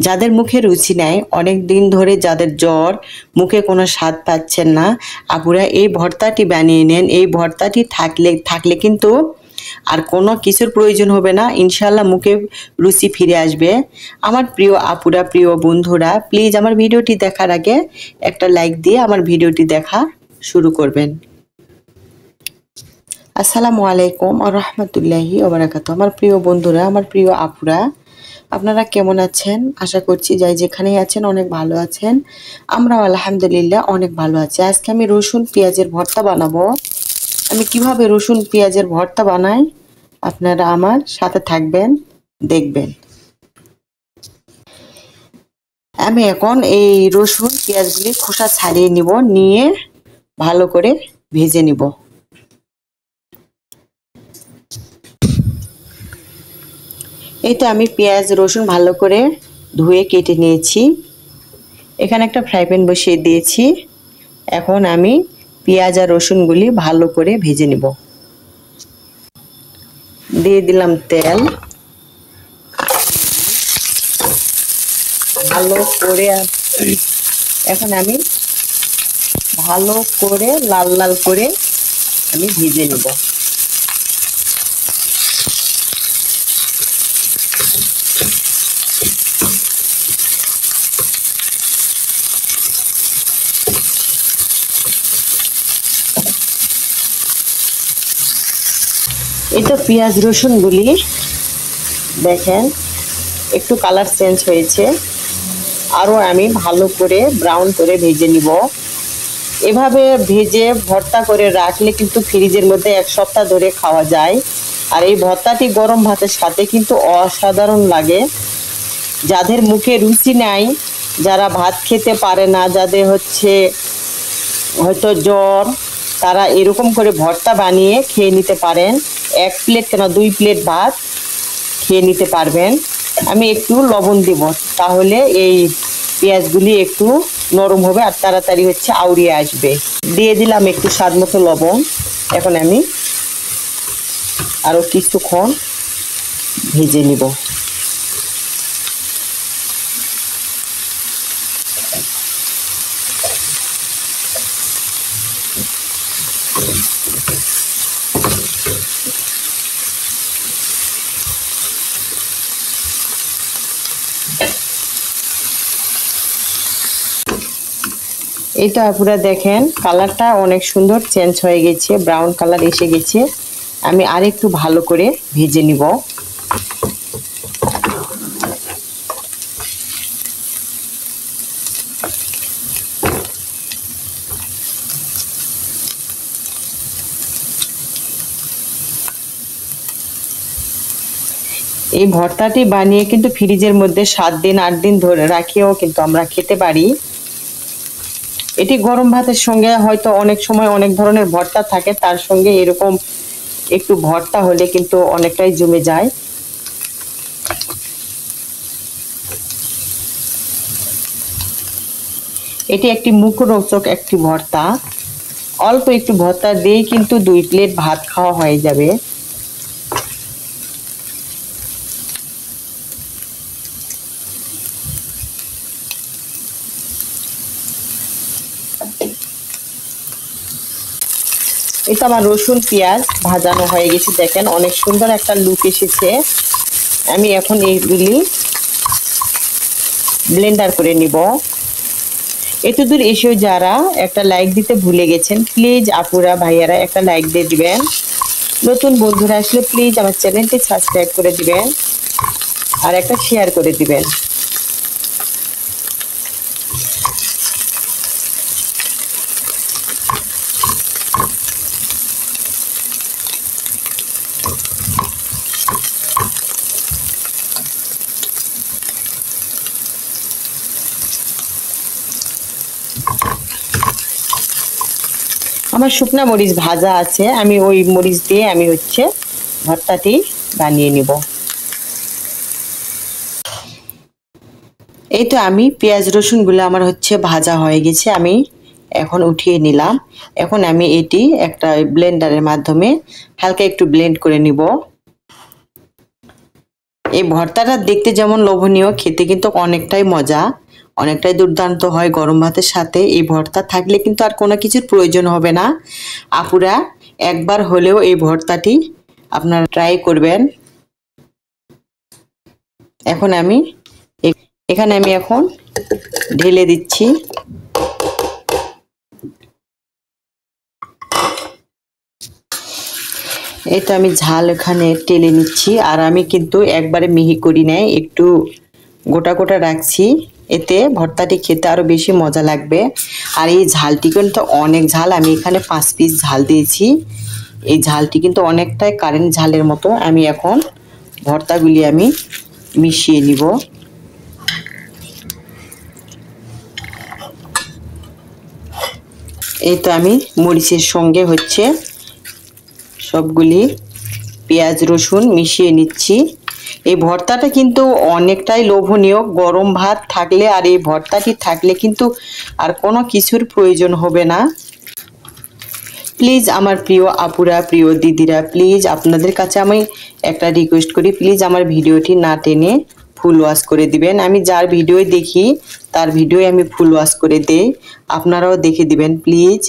যাদের মুখে রুচি নাই, অনেক দিন ধরে যাদের জ্বর, মুখে কোনো স্বাদ পাচ্ছেন না, আপুরা এই ভর্তাটি বানিয়ে নেন। এই ভর্তাটি থাকলে কিন্তু আর কোনো কিছুর প্রয়োজন হবে না, ইনশাল্লাহ মুখে রুচি ফিরে আসবে। আমার প্রিয় আপুরা, প্রিয় বন্ধুরা, প্লিজ আমার ভিডিওটি দেখার আগে একটা লাইক দিয়ে আমার ভিডিওটি দেখা শুরু করবেন। আসসালামু আলাইকুম ওয়া রাহমাতুল্লাহি ওয়া বারাকাতুহু। আমার প্রিয় বন্ধুরা, আমার প্রিয় আপুরা, আপনারা কেমন আছেন? আশা করছি যাই যেখানেই আছেন অনেক ভালো আছেন। আমরাও আলহামদুলিল্লাহ অনেক ভালো আছি। আজকে আমি রসুন পেঁয়াজের ভর্তা বানাবো। আমি কিভাবে রসুন পেঁয়াজের ভর্তা বানাই আপনারা আমার সাথে থাকবেন, দেখবেন। আমি এখন এই রসুন পেঁয়াজগুলি খোসা ছাড়িয়ে নিব, নিয়ে ভালো করে ভেজে নিব। এই তো আমি পেঁয়াজ রসুন ভালো করে ধুয়ে কেটে নিয়েছি। এখানে একটা ফ্রাই প্যান বসিয়ে দিয়েছি। এখন আমি পেঁয়াজ আর রসুনগুলি ভালো করে ভেজে নিব। দিয়ে দিলাম তেল। ভালো করে এখন আমি ভালো করে লাল লাল করে আমি ভেজে নিব। এই তো পেঁয়াজ রসুনগুলি দেখেন একটু কালার চেঞ্জ হয়েছে, আরও আমি ভালো করে ব্রাউন করে ভেজে নিব। এভাবে ভেজে ভর্তা করে রাখলে কিন্তু ফ্রিজের মধ্যে এক সপ্তাহ ধরে খাওয়া যায়। আর এই ভর্তাটি গরম ভাতের সাথে কিন্তু অসাধারণ লাগে। যাদের মুখে রুচি নাই, যারা ভাত খেতে পারে না, যাদের হয়তো জ্বর, তারা এরকম করে ভর্তা বানিয়ে খেয়ে নিতে পারেন। 1 প্লেট কেন 2 প্লেট ভাত খেয়ে নিতে পারবেন। আমি একটু লবণ দিব, তাহলে এই পেঁয়াজগুলি একটু নরম হবে আর তাড়াতাড়ি আউরিয়ে আসবে। দিয়ে দিলাম একটু স্বাদ মতো লবণ। এখন আমি আরো কিছুক্ষণ ভেজে নিব। এই তো আপনারা দেখেন কালারটা অনেক সুন্দর চেঞ্জ হয়ে গেছে, ব্রাউন কালার এসে গেছে। আমি আরেকটু ভালো করে ভেজে নিব। এই ভর্তাটি বানিয়ে কিন্তু ফ্রিজের মধ্যে 7 দিন 8 দিন ধরে রাখিয়েও কিন্তু আমরা খেতে পারি। এটি গরম ভাতের সঙ্গে হয়তো অনেক সময় অনেক ধরনের ভর্তা থাকে, তার সঙ্গে এরকম একটু ভর্তা হলে কিন্তু অনেকটাই জমে যায়। এটি একটি মুখরোচক একটি ভর্তা। অল্প একটু ভর্তা দিয়েই কিন্তু 2 প্লেট ভাত খাওয়া হয়ে যাবে। এই তো আমার রসুন পেঁয়াজ ভাজানো হয়ে গেছে, দেখেন অনেক সুন্দর একটা লুক এসেছে। আমি এখন এইগুলি ব্লেন্ডার করে নিব। এতদূর এসেও যারা একটা লাইক দিতে ভুলে গেছেন, প্লিজ আপুরা ভাইয়ারা একটা লাইক দিয়ে দিবেন। নতুন বন্ধুরা আসলে প্লিজ আমার চ্যানেলটি সাবস্ক্রাইব করে দিবেন আর একটা শেয়ার করে দিবেন। আমার শুকনা মরিচ ভাজা আছে, আমি ওই মরিচ দিয়ে আমি ভর্তাটি বানিয়ে নিব। এই তো আমি পেঁয়াজ রসুনগুলো আমার ভাজা হয়ে গেছে, আমি এখন উঠিয়ে নিলাম। এখন আমি এটি একটা ব্লেন্ডারের মাধ্যমে হালকা একটু ব্লেন্ড করে নিব। এই ভর্তাটা দেখতে যেমন লোভনীয়, খেতে কিন্তু অনেকটাই মজা, অনেকটাই দুর্দান্ত হয়। গরম ভাতের সাথে এই ভর্তা থাকলে কিন্তু আর কোনো কিছুর প্রয়োজন হবে না। আপুরা একবার হলেও এই ভর্তাটি আপনারা ট্রাই করবেন। এখন আমি এখানে এখন ঢেলে দিচ্ছি। এটা আমি ঝাল এখানে টেলে নিচ্ছি, আর আমি কিন্তু একবারে মিহি করি নাই, একটু গোটা গোটা রাখছি, এতে ভর্তাটি খেতে আরো বেশি মজা লাগবে। আর এই ঝালটি কিন্তু অনেক ঝাল, আমি এখানে 5 পিস ঝাল দিয়েছি। এই ঝালটি কিন্তু অনেকটাই কারেন্ট ঝালের মতো। আমি এখন ভর্তাগুলি আমি মিশিয়ে নিব। এই তো আমি মরিচের সঙ্গে সবগুলি পেঁয়াজ রসুন মিশিয়ে নিচ্ছি। এই ভর্তাটা কিন্তু অনেকটাই লোভনীয়, গরম ভাত থাকলে আর এই ভর্তাটি থাকলে কিন্তু আর কোনো কিছুর প্রয়োজন হবে না। প্লিজ আমার প্রিয় আপুরা, প্রিয় দিদিরা, প্লিজ আপনাদের কাছে আমি একটা রিকোয়েস্ট করি, প্লিজ আমার ভিডিওটি না টেনে ফুল ওয়াশ করে দিবেন। আমি যার ভিডিও দেখি তার ভিডিও আমি ফুল ওয়াশ করে দেই, আপনারাও দেখে দিবেন প্লিজ।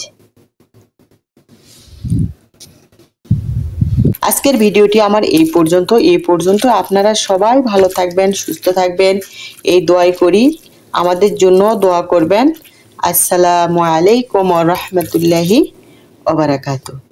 আজকের ভিডিওটি আমার এই পর্যন্ত। আপনারা সবাই ভালো থাকবেন, সুস্থ থাকবেন, এই দোয়াই করি। আমাদের জন্য দোয়া করবেন। আসসালামু আলাইকুম ওয়া রাহমাতুল্লাহি ওয়া বারাকাতুহু।